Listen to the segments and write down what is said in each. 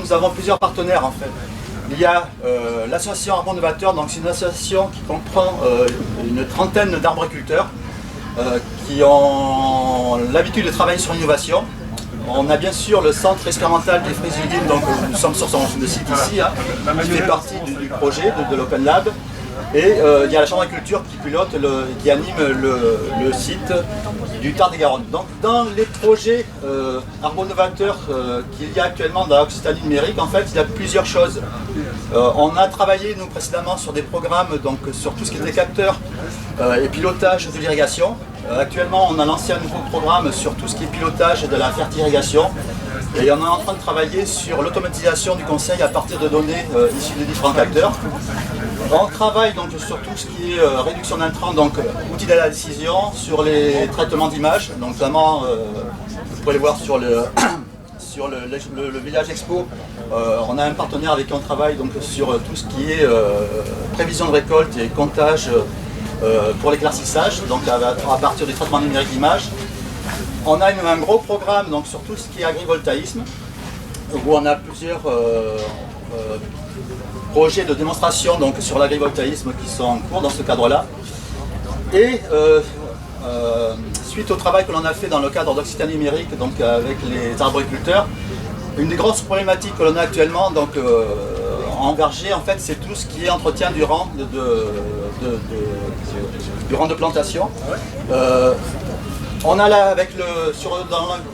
Nous avons plusieurs partenaires en fait. Il y a l'association Arbres Novateurs, donc c'est une association qui comprend une trentaine d'arboriculteurs qui ont l'habitude de travailler sur l'innovation. On a bien sûr le centre expérimental des Frises Udine, donc nous sommes sur le site ici, hein, qui fait partie du projet de l'Open Lab. Et il y a la Chambre d'agriculture qui pilote, qui anime le site du Tarn-et-Garonne. Donc dans les projets Arbres Novateurs qu'il y a actuellement dans l'Occitanie numérique, en fait, il y a plusieurs choses. On a travaillé nous précédemment sur des programmes donc, sur tout ce qui était capteurs et pilotage de l'irrigation. Actuellement, on a lancé un nouveau programme sur tout ce qui est pilotage de la fertirrigation. Et on est en train de travailler sur l'automatisation du conseil à partir de données issues de différents capteurs. On travaille donc sur tout ce qui est réduction d'intrants, donc outils de la décision, sur les traitements d'images, notamment vous pouvez le voir sur le village expo. On a un partenaire avec qui on travaille donc, sur tout ce qui est prévision de récolte et comptage pour l'éclaircissage, donc à partir du traitement numérique d'images. On a un gros programme donc, sur tout ce qui est agrivoltaïsme, où on a plusieurs projets de démonstration donc, sur l'agrivoltaïsme qui sont en cours dans ce cadre-là. Et suite au travail que l'on a fait dans le cadre d'Occitanie numérique, donc avec les arboriculteurs, une des grosses problématiques que l'on a actuellement donc, en verger, en fait, c'est tout ce qui est entretien du rang de plantation. On a là, avec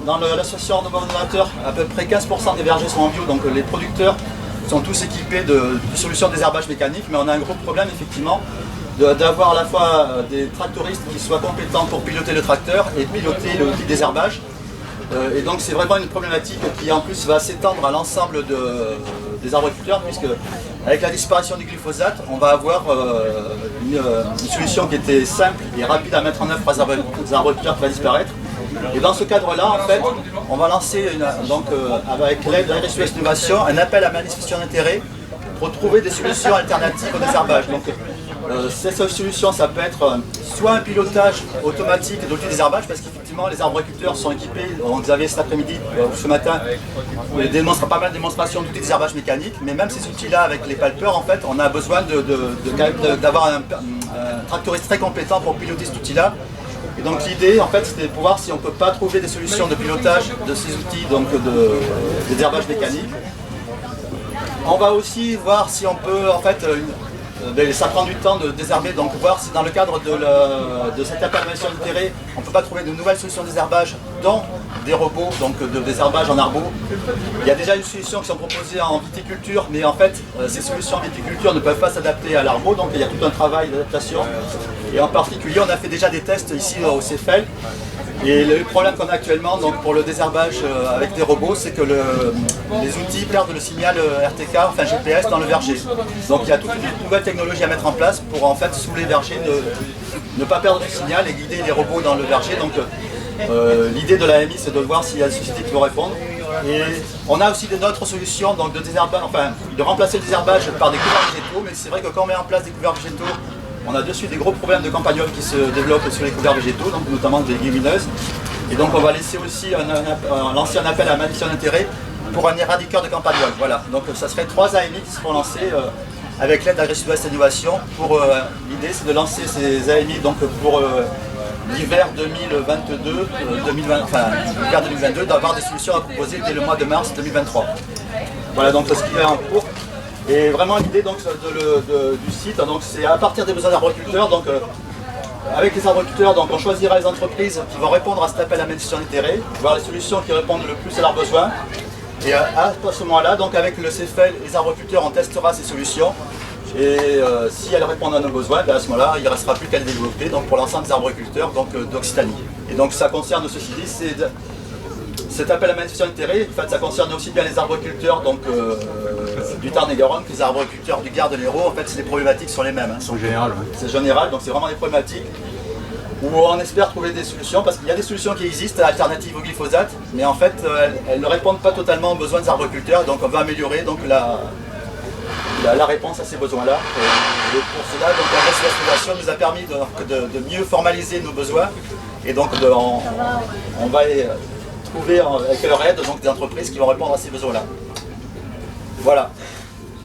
dans l'association Arbres Novateurs, à peu près 15% des vergers sont en bio, donc les producteurs sont tous équipés de solutions de désherbage mécanique, mais on a un gros problème effectivement d'avoir à la fois des tractoristes qui soient compétents pour piloter le tracteur et piloter l'outil de désherbage. Et donc c'est vraiment une problématique qui en plus va s'étendre à l'ensemble des arboriculteurs, puisque avec la disparition du glyphosate, on va avoir une solution qui était simple et rapide à mettre en œuvre par les arboriculteurs qui va disparaître. Et dans ce cadre-là, en fait, on va lancer avec l'aide de RSUS Innovation un appel à manifestation d'intérêt pour trouver des solutions alternatives au désherbage. Donc, ces solutions, ça peut être soit un pilotage automatique d'outils de désherbage, parce qu'effectivement les arboriculteurs sont équipés, vous avez cet après-midi ou ce matin pas mal de démonstrations d'outils de désherbage mécanique, mais même ces outils-là avec les palpeurs, en fait, on a besoin d'avoir un tractoriste très compétent pour piloter cet outil-là. Et donc l'idée, en fait, c'était de voir si on ne peut pas trouver des solutions de pilotage de ces outils donc, de désherbage mécanique. On va aussi voir si on peut, en fait, ça prend du temps de désherber, donc voir si dans le cadre de cette appellation d'intérêt, on ne peut pas trouver de nouvelles solutions de désherbage, dont des robots donc de désherbage en arbre. Il y a déjà une solution qui sont proposées en viticulture, mais en fait, ces solutions en viticulture ne peuvent pas s'adapter à l'arbre, donc il y a tout un travail d'adaptation. Et en particulier, on a fait déjà des tests ici au CFL. Et le problème qu'on a actuellement donc, pour le désherbage avec des robots, c'est que les outils perdent le signal RTK, enfin GPS, dans le verger. Donc il y a toute une nouvelle technologie à mettre en place pour en fait sous les vergers ne pas perdre le signal et guider les robots dans le verger. Donc l'idée de l'AMI, c'est de voir s'il y a une société qui veut répondre. Et on a aussi d'autres solutions donc, de remplacer le désherbage par des couverts végétaux, mais c'est vrai que quand on met en place des couverts végétaux, on a de suite des gros problèmes de campagnols qui se développent sur les couverts végétaux, donc notamment des légumineuses. Et donc on va laisser aussi lancer un appel à manifestation d'intérêt pour un éradiqueur de campagnols. Voilà, donc ça serait 3 AMI qui seront lancés avec l'aide d'AgriSud-Ouest Innovation. L'idée c'est de lancer ces AMI donc, pour l'hiver 2022, d'avoir des solutions à proposer dès le mois de mars 2023. Voilà donc ce qui est en cours. Et vraiment l'idée donc du site, donc c'est à partir des besoins d'arboriculteurs. Donc avec les arboriculteurs, donc on choisira les entreprises qui vont répondre à cet appel à manifestation d'intérêt, voir les solutions qui répondent le plus à leurs besoins. Et à ce moment-là, donc avec le CFL, les arboriculteurs, on testera ces solutions. Et si elles répondent à nos besoins, ben à ce moment-là, il ne restera plus qu'à les développer donc pour l'ensemble des arboriculteurs d'Occitanie. Et donc ça concerne ceci dit, cet appel à manifestation d'intérêt, en fait, ça concerne aussi bien les arboriculteurs du Tarn-et-Garonne que les arboriculteurs du Gard de l'Hérault. En fait, les problématiques sont les mêmes. Hein. C'est général. Oui. C'est général, donc c'est vraiment des problématiques où on espère trouver des solutions, parce qu'il y a des solutions qui existent, alternatives au glyphosate, mais en fait, elles ne répondent pas totalement aux besoins des arboriculteurs, donc on va améliorer donc, la réponse à ces besoins-là. Et pour cela, donc, la RSUS nous a permis de mieux formaliser nos besoins, et donc on va trouver avec leur aide donc, des entreprises qui vont répondre à ces besoins-là. Voilà.